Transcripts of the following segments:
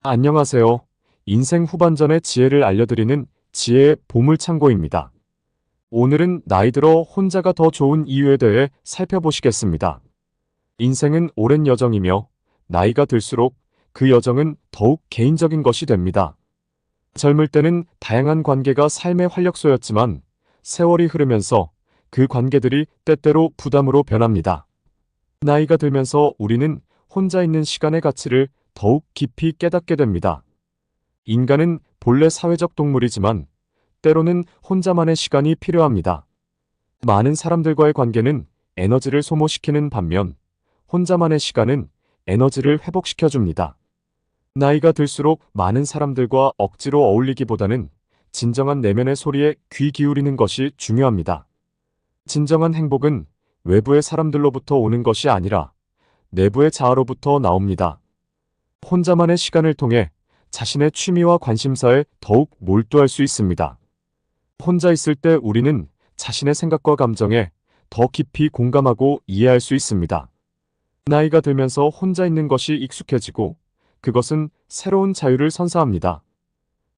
안녕하세요. 인생 후반전의 지혜를 알려드리는 지혜의 보물창고입니다. 오늘은 나이 들어 혼자가 더 좋은 이유에 대해 살펴보시겠습니다. 인생은 오랜 여정이며 나이가 들수록 그 여정은 더욱 개인적인 것이 됩니다. 젊을 때는 다양한 관계가 삶의 활력소였지만 세월이 흐르면서 그 관계들이 때때로 부담으로 변합니다. 나이가 들면서 우리는 혼자 있는 시간의 가치를 더욱 깊이 깨닫게 됩니다. 인간은 본래 사회적 동물이지만 때로는 혼자만의 시간이 필요합니다. 많은 사람들과의 관계는 에너지를 소모시키는 반면 혼자만의 시간은 에너지를 회복시켜줍니다. 나이가 들수록 많은 사람들과 억지로 어울리기보다는 진정한 내면의 소리에 귀 기울이는 것이 중요합니다. 진정한 행복은 외부의 사람들로부터 오는 것이 아니라 내부의 자아로부터 나옵니다. 혼자만의 시간을 통해 자신의 취미와 관심사에 더욱 몰두할 수 있습니다. 혼자 있을 때 우리는 자신의 생각과 감정에 더 깊이 공감하고 이해할 수 있습니다. 나이가 들면서 혼자 있는 것이 익숙해지고 그것은 새로운 자유를 선사합니다.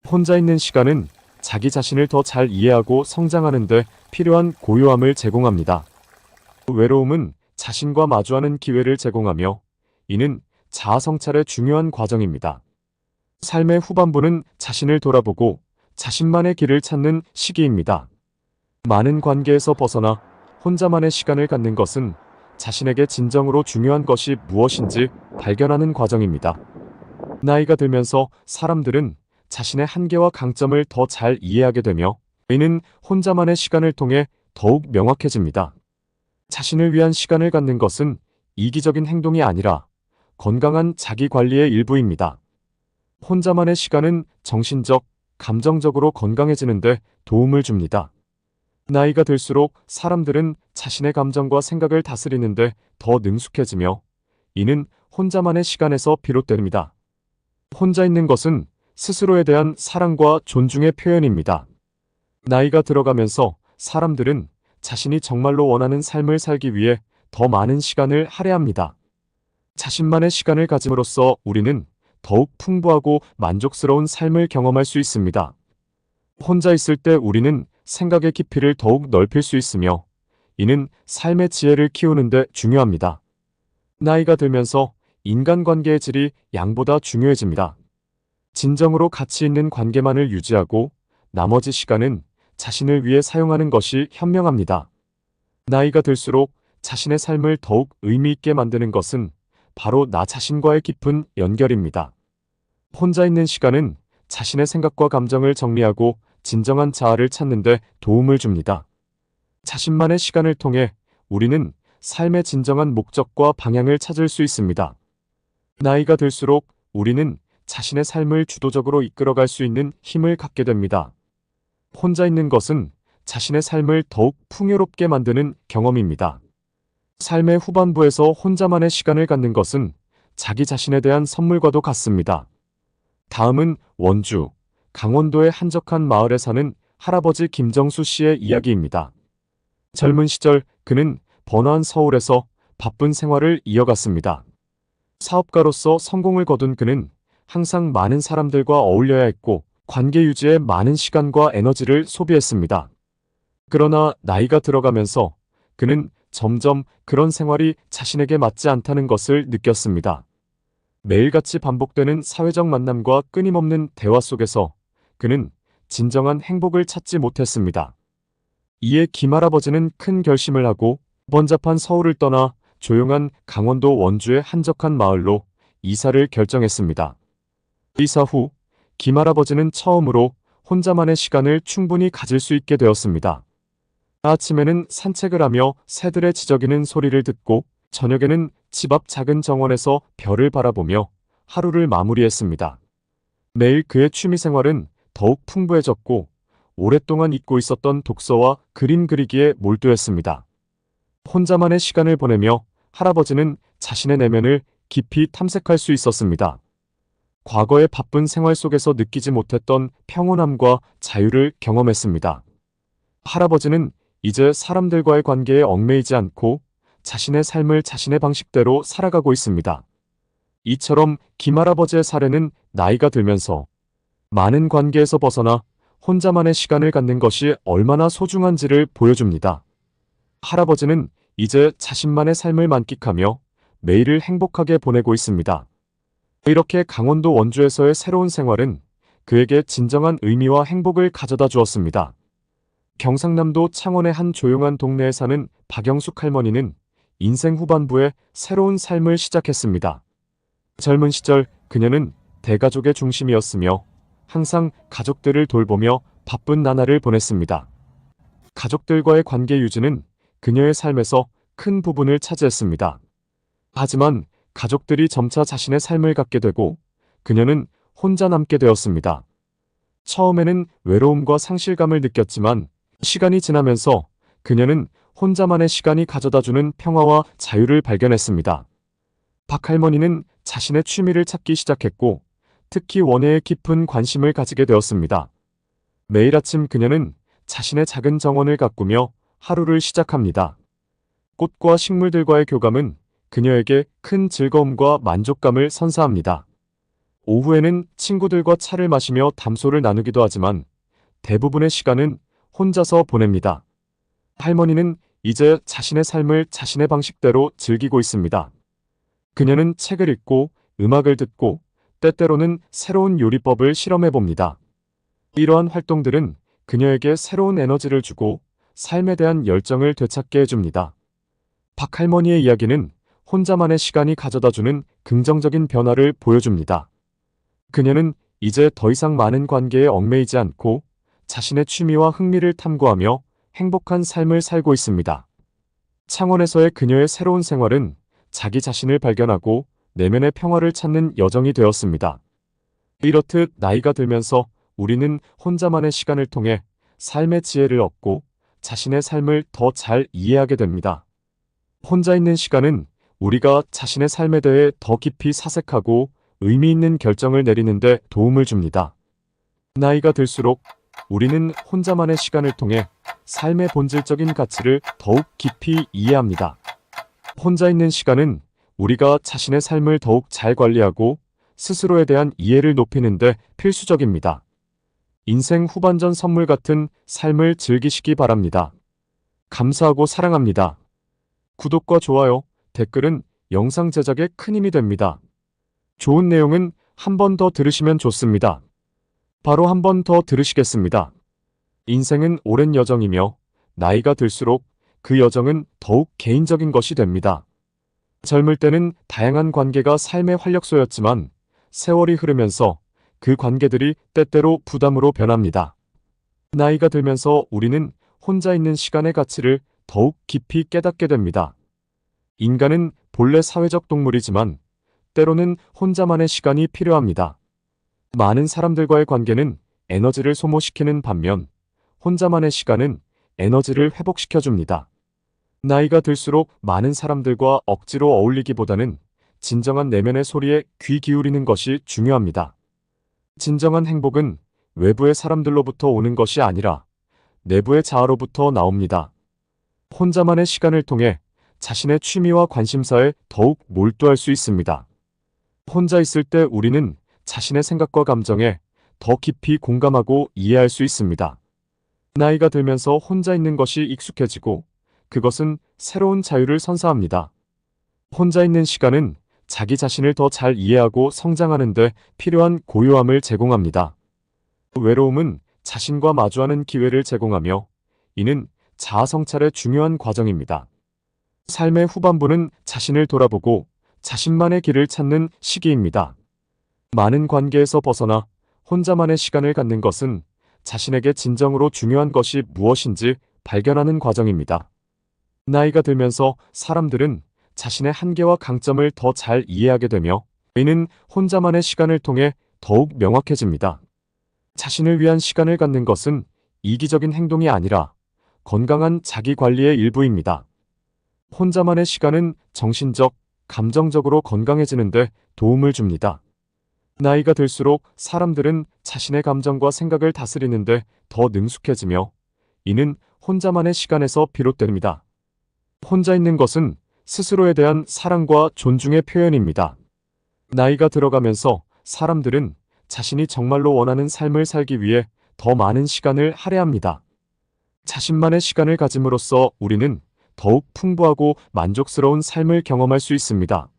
혼자 있는 시간은 자기 자신을 더 잘 이해하고 성장하는 데 필요한 고요함을 제공합니다. 외로움은 자신과 마주하는 기회를 제공하며 이는 자아 성찰의 중요한 과정입니다. 삶의 후반부는 자신을 돌아보고 자신만의 길을 찾는 시기입니다. 많은 관계에서 벗어나 혼자만의 시간을 갖는 것은 자신에게 진정으로 중요한 것이 무엇인지 발견하는 과정입니다. 나이가 들면서 사람들은 자신의 한계와 강점을 더 잘 이해하게 되며 이는 혼자만의 시간을 통해 더욱 명확해집니다. 자신을 위한 시간을 갖는 것은 이기적인 행동이 아니라 건강한 자기 관리의 일부입니다. 혼자만의 시간은 정신적, 감정적으로 건강해지는데 도움을 줍니다. 나이가 들수록 사람들은 자신의 감정과 생각을 다스리는데 더 능숙해지며 이는 혼자만의 시간에서 비롯됩니다. 혼자 있는 것은 스스로에 대한 사랑과 존중의 표현입니다. 나이가 들어가면서 사람들은 자신이 정말로 원하는 삶을 살기 위해 더 많은 시간을 할애합니다. 자신만의 시간을 가짐으로써 우리는 더욱 풍부하고 만족스러운 삶을 경험할 수 있습니다. 혼자 있을 때 우리는 생각의 깊이를 더욱 넓힐 수 있으며 이는 삶의 지혜를 키우는 데 중요합니다. 나이가 들면서 인간관계의 질이 양보다 중요해집니다. 진정으로 가치 있는 관계만을 유지하고 나머지 시간은 자신을 위해 사용하는 것이 현명합니다. 나이가 들수록 자신의 삶을 더욱 의미 있게 만드는 것은 바로 나 자신과의 깊은 연결입니다. 혼자 있는 시간은 자신의 생각과 감정을 정리하고 진정한 자아를 찾는 데 도움을 줍니다. 자신만의 시간을 통해 우리는 삶의 진정한 목적과 방향을 찾을 수 있습니다. 나이가 들수록 우리는 자신의 삶을 주도적으로 이끌어갈 수 있는 힘을 갖게 됩니다. 혼자 있는 것은 자신의 삶을 더욱 풍요롭게 만드는 경험입니다. 삶의 후반부에서 혼자만의 시간을 갖는 것은 자기 자신에 대한 선물과도 같습니다. 다음은 원주, 강원도의 한적한 마을에 사는 할아버지 김정수 씨의 이야기입니다. 젊은 시절 그는 번화한 서울에서 바쁜 생활을 이어갔습니다. 사업가로서 성공을 거둔 그는 항상 많은 사람들과 어울려야 했고 관계 유지에 많은 시간과 에너지를 소비했습니다. 그러나 나이가 들어가면서 그는 점점 그런 생활이 자신에게 맞지 않다는 것을 느꼈습니다. 매일같이 반복되는 사회적 만남과 끊임없는 대화 속에서 그는 진정한 행복을 찾지 못했습니다. 이에 김할아버지는 큰 결심을 하고 번잡한 서울을 떠나 조용한 강원도 원주의 한적한 마을로 이사를 결정했습니다. 이사 후 김할아버지는 처음으로 혼자만의 시간을 충분히 가질 수 있게 되었습니다. 아침에는 산책을 하며 새들의 지저귀는 소리를 듣고 저녁에는 집 앞 작은 정원에서 별을 바라보며 하루를 마무리했습니다. 매일 그의 취미생활은 더욱 풍부해졌고 오랫동안 잊고 있었던 독서와 그림 그리기에 몰두했습니다. 혼자만의 시간을 보내며 할아버지는 자신의 내면을 깊이 탐색할 수 있었습니다. 과거의 바쁜 생활 속에서 느끼지 못했던 평온함과 자유를 경험했습니다. 할아버지는 이제 사람들과의 관계에 얽매이지 않고 자신의 삶을 자신의 방식대로 살아가고 있습니다. 이처럼 김할아버지의 사례는 나이가 들면서 많은 관계에서 벗어나 혼자만의 시간을 갖는 것이 얼마나 소중한지를 보여줍니다. 할아버지는 이제 자신만의 삶을 만끽하며 매일을 행복하게 보내고 있습니다. 이렇게 강원도 원주에서의 새로운 생활은 그에게 진정한 의미와 행복을 가져다 주었습니다. 경상남도 창원의 한 조용한 동네에 사는 박영숙 할머니는 인생 후반부에 새로운 삶을 시작했습니다. 젊은 시절 그녀는 대가족의 중심이었으며 항상 가족들을 돌보며 바쁜 나날을 보냈습니다. 가족들과의 관계 유지는 그녀의 삶에서 큰 부분을 차지했습니다. 하지만 가족들이 점차 자신의 삶을 갖게 되고 그녀는 혼자 남게 되었습니다. 처음에는 외로움과 상실감을 느꼈지만 시간이 지나면서 그녀는 혼자만의 시간이 가져다주는 평화와 자유를 발견했습니다. 박 할머니는 자신의 취미를 찾기 시작했고 특히 원예에 깊은 관심을 가지게 되었습니다. 매일 아침 그녀는 자신의 작은 정원을 가꾸며 하루를 시작합니다. 꽃과 식물들과의 교감은 그녀에게 큰 즐거움과 만족감을 선사합니다. 오후에는 친구들과 차를 마시며 담소를 나누기도 하지만 대부분의 시간은 혼자서 보냅니다. 할머니는 이제 자신의 삶을 자신의 방식대로 즐기고 있습니다. 그녀는 책을 읽고 음악을 듣고 때때로는 새로운 요리법을 실험해봅니다. 이러한 활동들은 그녀에게 새로운 에너지를 주고 삶에 대한 열정을 되찾게 해줍니다. 박 할머니의 이야기는 혼자만의 시간이 가져다주는 긍정적인 변화를 보여줍니다. 그녀는 이제 더 이상 많은 관계에 얽매이지 않고 자신의 취미와 흥미를 탐구하며 행복한 삶을 살고 있습니다. 창원에서의 그녀의 새로운 생활은 자기 자신을 발견하고 내면의 평화를 찾는 여정이 되었습니다. 이렇듯 나이가 들면서 우리는 혼자만의 시간을 통해 삶의 지혜를 얻고 자신의 삶을 더 잘 이해하게 됩니다. 혼자 있는 시간은 우리가 자신의 삶에 대해 더 깊이 사색하고 의미 있는 결정을 내리는데 도움을 줍니다. 나이가 들수록 우리는 혼자만의 시간을 통해 삶의 본질적인 가치를 더욱 깊이 이해합니다. 혼자 있는 시간은 우리가 자신의 삶을 더욱 잘 관리하고 스스로에 대한 이해를 높이는데 필수적입니다. 인생 후반전 선물 같은 삶을 즐기시기 바랍니다. 감사하고 사랑합니다. 구독과 좋아요, 댓글은 영상 제작에 큰 힘이 됩니다. 좋은 내용은 한 번 더 들으시면 좋습니다. 바로 한 번 더 들으시겠습니다. 인생은 오랜 여정이며 나이가 들수록 그 여정은 더욱 개인적인 것이 됩니다. 젊을 때는 다양한 관계가 삶의 활력소였지만 세월이 흐르면서 그 관계들이 때때로 부담으로 변합니다. 나이가 들면서 우리는 혼자 있는 시간의 가치를 더욱 깊이 깨닫게 됩니다. 인간은 본래 사회적 동물이지만 때로는 혼자만의 시간이 필요합니다. 많은 사람들과의 관계는 에너지를 소모시키는 반면 혼자만의 시간은 에너지를 회복시켜줍니다. 나이가 들수록 많은 사람들과 억지로 어울리기보다는 진정한 내면의 소리에 귀 기울이는 것이 중요합니다. 진정한 행복은 외부의 사람들로부터 오는 것이 아니라 내부의 자아로부터 나옵니다. 혼자만의 시간을 통해 자신의 취미와 관심사에 더욱 몰두할 수 있습니다. 혼자 있을 때 우리는 자신의 생각과 감정에 더 깊이 공감하고 이해할 수 있습니다. 나이가 들면서 혼자 있는 것이 익숙해지고 그것은 새로운 자유를 선사합니다. 혼자 있는 시간은 자기 자신을 더 잘 이해하고 성장하는 데 필요한 고요함을 제공합니다. 외로움은 자신과 마주하는 기회를 제공하며 이는 자아 성찰의 중요한 과정입니다. 삶의 후반부는 자신을 돌아보고 자신만의 길을 찾는 시기입니다. 많은 관계에서 벗어나 혼자만의 시간을 갖는 것은 자신에게 진정으로 중요한 것이 무엇인지 발견하는 과정입니다. 나이가 들면서 사람들은 자신의 한계와 강점을 더 잘 이해하게 되며 이는 혼자만의 시간을 통해 더욱 명확해집니다. 자신을 위한 시간을 갖는 것은 이기적인 행동이 아니라 건강한 자기 관리의 일부입니다. 혼자만의 시간은 정신적, 감정적으로 건강해지는데 도움을 줍니다. 나이가 들수록 사람들은 자신의 감정과 생각을 다스리는데 더 능숙해지며 이는 혼자만의 시간에서 비롯됩니다. 혼자 있는 것은 스스로에 대한 사랑과 존중의 표현입니다. 나이가 들어가면서 사람들은 자신이 정말로 원하는 삶을 살기 위해 더 많은 시간을 할애합니다. 자신만의 시간을 가짐으로써 우리는 더욱 풍부하고 만족스러운 삶을 경험할 수 있습니다.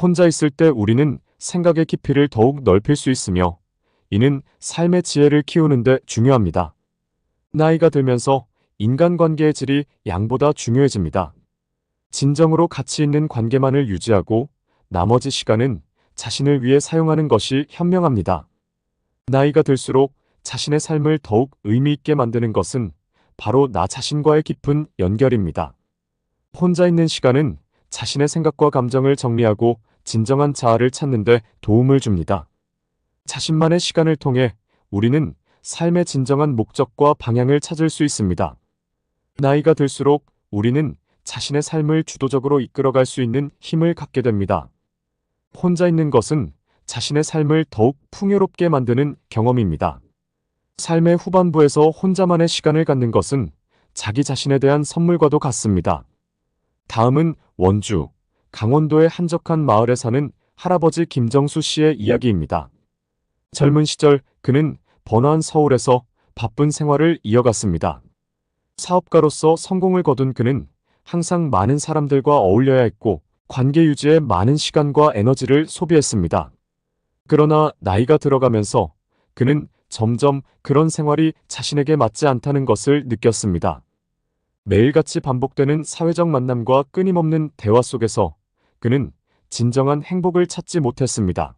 혼자 있을 때 우리는 생각의 깊이를 더욱 넓힐 수 있으며 이는 삶의 지혜를 키우는 데 중요합니다. 나이가 들면서 인간관계의 질이 양보다 중요해집니다. 진정으로 가치 있는 관계만을 유지하고 나머지 시간은 자신을 위해 사용하는 것이 현명합니다. 나이가 들수록 자신의 삶을 더욱 의미 있게 만드는 것은 바로 나 자신과의 깊은 연결입니다. 혼자 있는 시간은 자신의 생각과 감정을 정리하고 진정한 자아를 찾는 데 도움을 줍니다. 자신만의 시간을 통해 우리는 삶의 진정한 목적과 방향을 찾을 수 있습니다. 나이가 들수록 우리는 자신의 삶을 주도적으로 이끌어갈 수 있는 힘을 갖게 됩니다. 혼자 있는 것은 자신의 삶을 더욱 풍요롭게 만드는 경험입니다. 삶의 후반부에서 혼자만의 시간을 갖는 것은 자기 자신에 대한 선물과도 같습니다. 다음은 원주, 강원도의 한적한 마을에 사는 할아버지 김정수 씨의 이야기입니다. 젊은 시절 그는 번화한 서울에서 바쁜 생활을 이어갔습니다. 사업가로서 성공을 거둔 그는 항상 많은 사람들과 어울려야 했고 관계 유지에 많은 시간과 에너지를 소비했습니다. 그러나 나이가 들어가면서 그는 점점 그런 생활이 자신에게 맞지 않다는 것을 느꼈습니다. 매일같이 반복되는 사회적 만남과 끊임없는 대화 속에서 그는 진정한 행복을 찾지 못했습니다.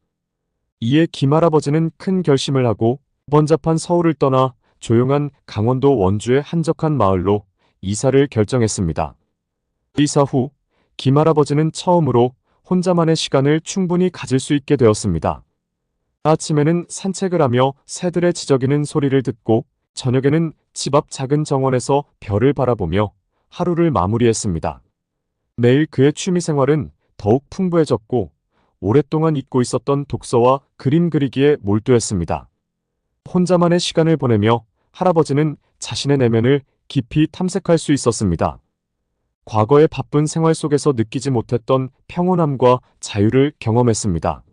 이에 김할아버지는 큰 결심을 하고 번잡한 서울을 떠나 조용한 강원도 원주의 한적한 마을로 이사를 결정했습니다. 이사 후 김할아버지는 처음으로 혼자만의 시간을 충분히 가질 수 있게 되었습니다. 아침에는 산책을 하며 새들의 지저귀는 소리를 듣고 저녁에는 집 앞 작은 정원에서 별을 바라보며 하루를 마무리했습니다. 매일 그의 취미생활은 더욱 풍부해졌고 오랫동안 잊고 있었던 독서와 그림 그리기에 몰두했습니다. 혼자만의 시간을 보내며 할아버지는 자신의 내면을 깊이 탐색할 수 있었습니다. 과거의 바쁜 생활 속에서 느끼지 못했던 평온함과 자유를 경험했습니다.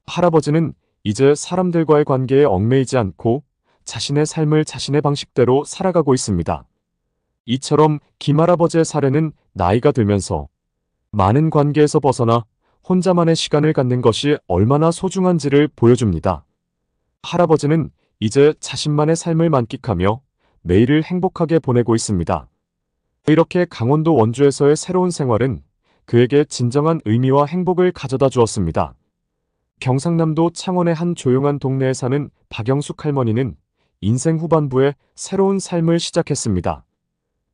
할아버지는 이제 사람들과의 관계에 얽매이지 않고 자신의 삶을 자신의 방식대로 살아가고 있습니다. 이처럼 김할아버지의 사례는 나이가 들면서 많은 관계에서 벗어나 혼자만의 시간을 갖는 것이 얼마나 소중한지를 보여줍니다. 할아버지는 이제 자신만의 삶을 만끽하며 매일을 행복하게 보내고 있습니다. 이렇게 강원도 원주에서의 새로운 생활은 그에게 진정한 의미와 행복을 가져다 주었습니다. 경상남도 창원의 한 조용한 동네에 사는 박영숙 할머니는 인생 후반부에 새로운 삶을 시작했습니다.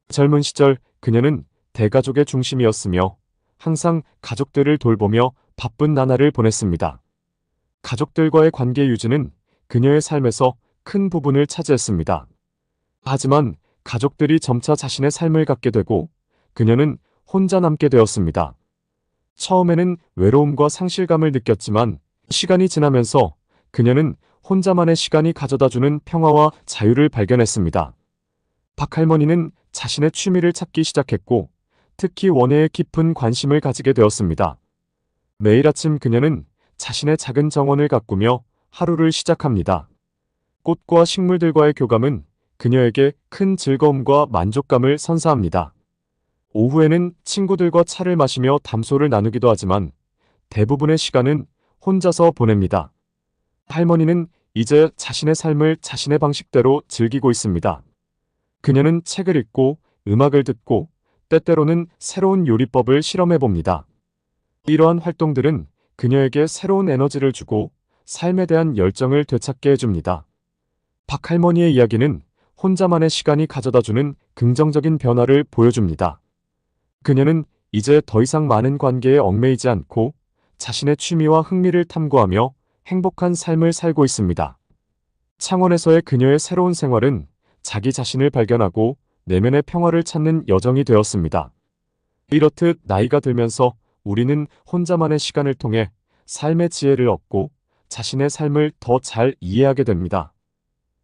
젊은 시절 그녀는 대가족의 중심이었으며 항상 가족들을 돌보며 바쁜 나날을 보냈습니다. 가족들과의 관계 유지는 그녀의 삶에서 큰 부분을 차지했습니다. 하지만 가족들이 점차 자신의 삶을 갖게 되고 그녀는 혼자 남게 되었습니다. 처음에는 외로움과 상실감을 느꼈지만 시간이 지나면서 그녀는 혼자만의 시간이 가져다주는 평화와 자유를 발견했습니다. 박 할머니는 자신의 취미를 찾기 시작했고 특히 원예에 깊은 관심을 가지게 되었습니다. 매일 아침 그녀는 자신의 작은 정원을 가꾸며 하루를 시작합니다. 꽃과 식물들과의 교감은 그녀에게 큰 즐거움과 만족감을 선사합니다. 오후에는 친구들과 차를 마시며 담소를 나누기도 하지만 대부분의 시간은 혼자서 보냅니다. 할머니는 이제 자신의 삶을 자신의 방식대로 즐기고 있습니다. 그녀는 책을 읽고 음악을 듣고 때때로는 새로운 요리법을 실험해 봅니다. 이러한 활동들은 그녀에게 새로운 에너지를 주고 삶에 대한 열정을 되찾게 해줍니다. 박 할머니의 이야기는 혼자만의 시간이 가져다주는 긍정적인 변화를 보여줍니다. 그녀는 이제 더 이상 많은 관계에 얽매이지 않고 자신의 취미와 흥미를 탐구하며 행복한 삶을 살고 있습니다. 창원에서의 그녀의 새로운 생활은 자기 자신을 발견하고 내면의 평화를 찾는 여정이 되었습니다. 이렇듯 나이가 들면서 우리는 혼자만의 시간을 통해 삶의 지혜를 얻고 자신의 삶을 더 잘 이해하게 됩니다.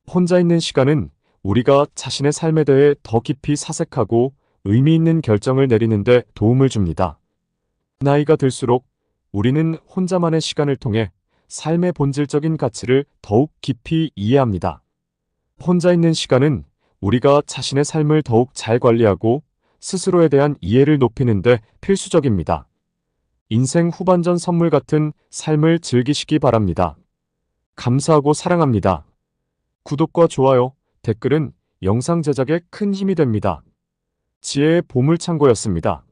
혼자 있는 시간은 우리가 자신의 삶에 대해 더 깊이 사색하고 의미 있는 결정을 내리는 데 도움을 줍니다. 나이가 들수록 우리는 혼자만의 시간을 통해 삶의 본질적인 가치를 더욱 깊이 이해합니다. 혼자 있는 시간은 우리가 자신의 삶을 더욱 잘 관리하고 스스로에 대한 이해를 높이는 데 필수적입니다. 인생 후반전 선물 같은 삶을 즐기시기 바랍니다. 감사하고 사랑합니다. 구독과 좋아요, 댓글은 영상 제작에 큰 힘이 됩니다. 지혜의 보물창고였습니다.